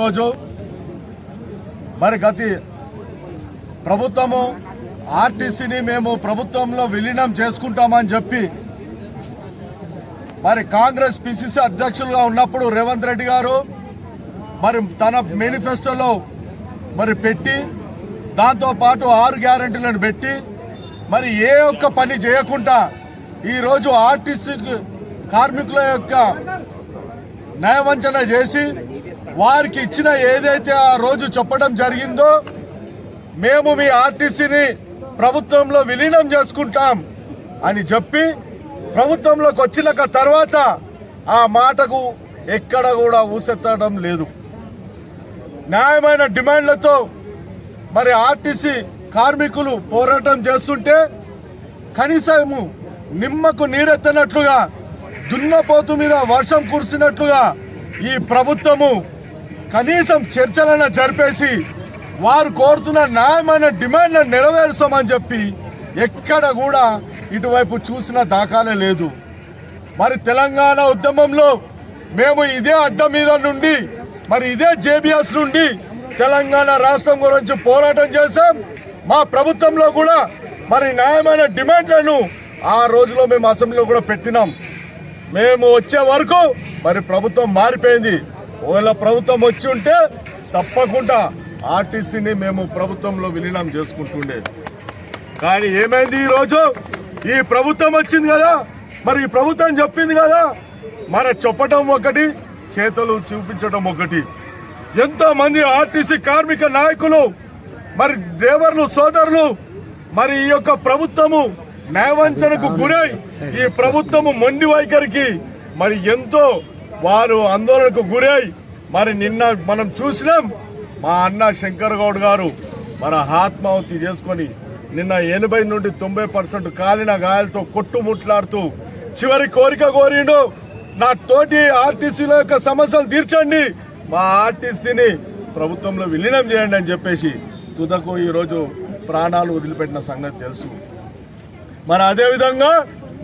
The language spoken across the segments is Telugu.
రోజు మరి గతి ప్రభుత్వము ఆర్టీసీని మేము ప్రభుత్వంలో విలీనం చేసుకుంటామని చెప్పి మరి కాంగ్రెస్ పిసిసి అధ్యక్షులుగా ఉన్నప్పుడు రేవంత్ రెడ్డి గారు మరి తన మేనిఫెస్టోలో మరి పెట్టి దాంతోపాటు 6 గ్యారెంటీలను పెట్టి మరి ఏ ఒక్క పని చేయకుండా ఈరోజు ఆర్టీసీ కార్మికుల యొక్క న్యాయవంచన చేసి వారికి ఇచ్చిన ఏదైతే ఆ రోజు చెప్పడం జరిగిందో మేము మీ ఆర్టీసీని ప్రభుత్వంలో విలీనం చేసుకుంటాం అని చెప్పి ప్రభుత్వంలోకి వచ్చిన తర్వాత ఆ మాటకు ఎక్కడ కూడా ఊసెత్తడం లేదు. న్యాయమైన డిమాండ్లతో మరి ఆర్టీసీ కార్మికులు పోరాటం చేస్తుంటే కనీసము నిమ్మకు నీరెత్తనట్లుగా దున్నపోతు మీద వర్షం కురిసినట్లుగా ఈ ప్రభుత్వము కనీసం చర్చలను జరిపేసి వారు కోరుతున్న న్యాయమైన డిమాండ్లను నెరవేరుస్తామని చెప్పి ఎక్కడ కూడా ఇటువైపు చూసిన దాఖలే లేదు. మరి తెలంగాణ ఉద్యమంలో మేము ఇదే అడ్డ మీద నుండి మరి ఇదే జేబీఎస్ నుండి తెలంగాణ రాష్ట్రం గురించి పోరాటం చేశాం. మా ప్రభుత్వంలో కూడా మరి న్యాయమైన డిమాండ్లను ఆ రోజులో మేము అసెంబ్లీలో కూడా పెట్టినాం. మేము వచ్చే వరకు మరి ప్రభుత్వం మారిపోయింది. ఒకవేళ ప్రభుత్వం వచ్చి ఉంటే తప్పకుండా ఆర్టీసీని మేము ప్రభుత్వంలో విలీనం చేసుకుంటుండే. కానీ ఏమైంది, ఈరోజు ఈ ప్రభుత్వం వచ్చింది కదా, మరి ఈ ప్రభుత్వం చెప్పింది కదా, మన చెప్పటం ఒకటి చేతులు చూపించడం ఒకటి. ఎంతో మంది ఆర్టీసీ కార్మిక నాయకులు మరి డ్రైవర్లు సోదరులు మరి ఈ యొక్క ప్రభుత్వము న్యాయవంచనకు గురై ఈ ప్రభుత్వము మొండి వైఖరికి మరి ఎంతో వారు ఆందోళనకు గురై మరి నిన్న మనం చూసినాం. మా అన్న శంకర్ గౌడ్ గారు మన ఆత్మాహుతి చేసుకొని నిన్న 80 నుండి 90% కాలిన గాయాలతో కొట్టుముట్లాడుతూ చివరి కోరిక కోరిండు, నా తోటి ఆర్టీసీల యొక్క సమస్యలు తీర్చండి, మా ఆర్టీసీని ప్రభుత్వంలో విలీనం చేయండి అని చెప్పేసి తుదకు ఈరోజు ప్రాణాలు వదిలిపెట్టిన సంగతి తెలుసు. మరి అదేవిధంగా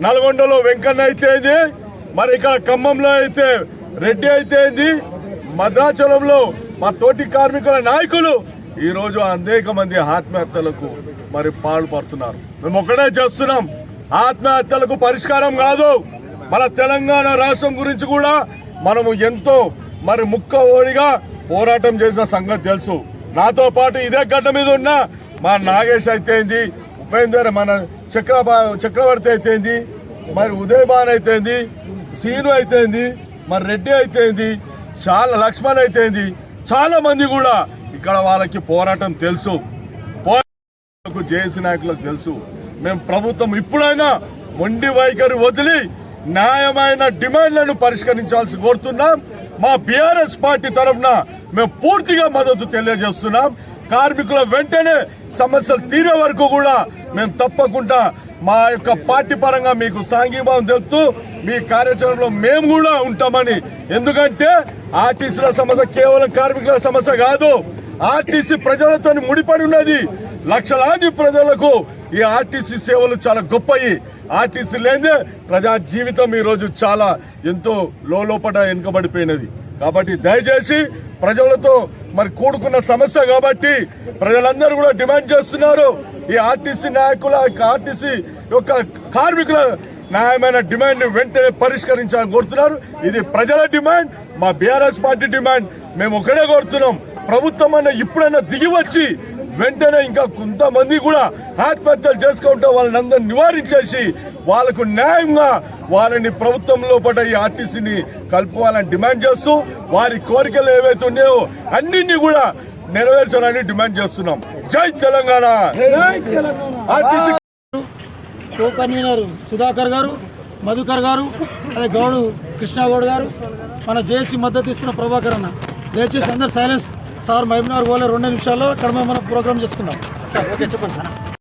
నల్గొండలో వెంకన్న అయితే, మరి ఇక్కడ ఖమ్మంలో అయితే రెడ్డి అయితే, భద్రాచలంలో మా తోటి కార్మికుల నాయకులు ఈరోజు అనేక మంది ఆత్మహత్యలకు మరి పాల్పడుతున్నారు. మేము ఒకటే చేస్తున్నాం, ఆత్మహత్యలకు పరిష్కారం కాదు. మన తెలంగాణ రాష్ట్రం గురించి కూడా మనము ఎంతో మరి ముక్క ఓడిగా పోరాటం చేసిన సంగతి తెలుసు. నాతో పాటు ఇదే గడ్డ మీద ఉన్న మా నాగేష్ అయితేంది, ఉపేందర్ మన చక్రవర్తి అయితేంది, మరి ఉదయభాన్ అయితేంది, సీను అయితేంది, మరి రెడ్డి అయితేంది, చాలా లక్ష్మణ్ అయితేంది, చాలా మంది కూడా ఇక్కడ వాళ్ళకి పోరాటం తెలుసు, పోరాటం జేఏసీ నాయకులకు తెలుసు. మేము ప్రభుత్వం ఇప్పుడైనా మొండి వైఖరి వదిలి న్యాయమైన డిమాండ్లను పరిష్కరించాల్సి కోరుతున్నాం. మా బీఆర్ఎస్ పార్టీ తరఫున మేము పూర్తిగా మద్దతు తెలియజేస్తున్నాం. కార్మికుల వెంటనే సమస్యలు తీరే వరకు కూడా మేము తప్పకుండా మా యొక్క పార్టీ పరంగా మీకు సాంఘీభావం తెలుపుతూ మీ కార్యాచరణలో మేము కూడా ఉంటామని. ఎందుకంటే ఆర్టీసీల సమస్య కేవలం కార్మికుల సమస్య కాదు, ఆర్టీసీ ప్రజలతో ముడిపడి ఉన్నది. లక్షలాది ప్రజలకు ఈ ఆర్టీసీ సేవలు చాలా గొప్పవి. ఆర్టీసీ లేదే ప్రజా జీవితం ఈరోజు చాలా ఎంతో లోపట వెనుకబడిపోయినది. కాబట్టి దయచేసి ప్రజలతో మరి కూడుకున్న సమస్య కాబట్టి ప్రజలందరూ కూడా డిమాండ్ చేస్తున్నారు. ఈ ఆర్టీసీ నాయకుల ఆర్టీసీ యొక్క కార్మికుల న్యాయమైన డిమాండ్ వెంటనే పరిష్కరించాలని కోరుతున్నారు. ఇది ప్రజల డిమాండ్, మా బీఆర్ఎస్ పార్టీ డిమాండ్. మేము ఒకటే కోరుతున్నాం, ప్రభుత్వం అన్న ఇప్పుడైనా దిగి వచ్చి వెంటనే ఇంకా కొంతమంది కూడా ఆత్మహత్యలు చేసుకుంటే వాళ్ళని అందరూ నివారించేసి వాళ్ళకు న్యాయంగా వాళ్ళని ప్రభుత్వంలో పడ్డ ఈ ఆర్టీసీని కలుపుకోవాలని డిమాండ్ చేస్తూ వారి కోరికలు ఏవైతే ఉన్నాయో అన్నింటినీ కూడా నెరవేర్చాలని డిమాండ్ చేస్తున్నాం. జై Telangana. RTC co convener Sudhakar గారు, మధుకర్ గారు, అదే గౌడు కృష్ణగౌడ్ గారు, మన జేఏసీ మద్దతు ఇస్తున్న ప్రభాకర్ అన్న, దయచేసి అందరు సైలెన్స్ సార్. మహబూబ్నగర్ పోలే 2 నిమిషాల్లో ఇక్కడ మనం ప్రోగ్రామ్ చేసుకున్నాం. ఓకే చెప్పండి సార్.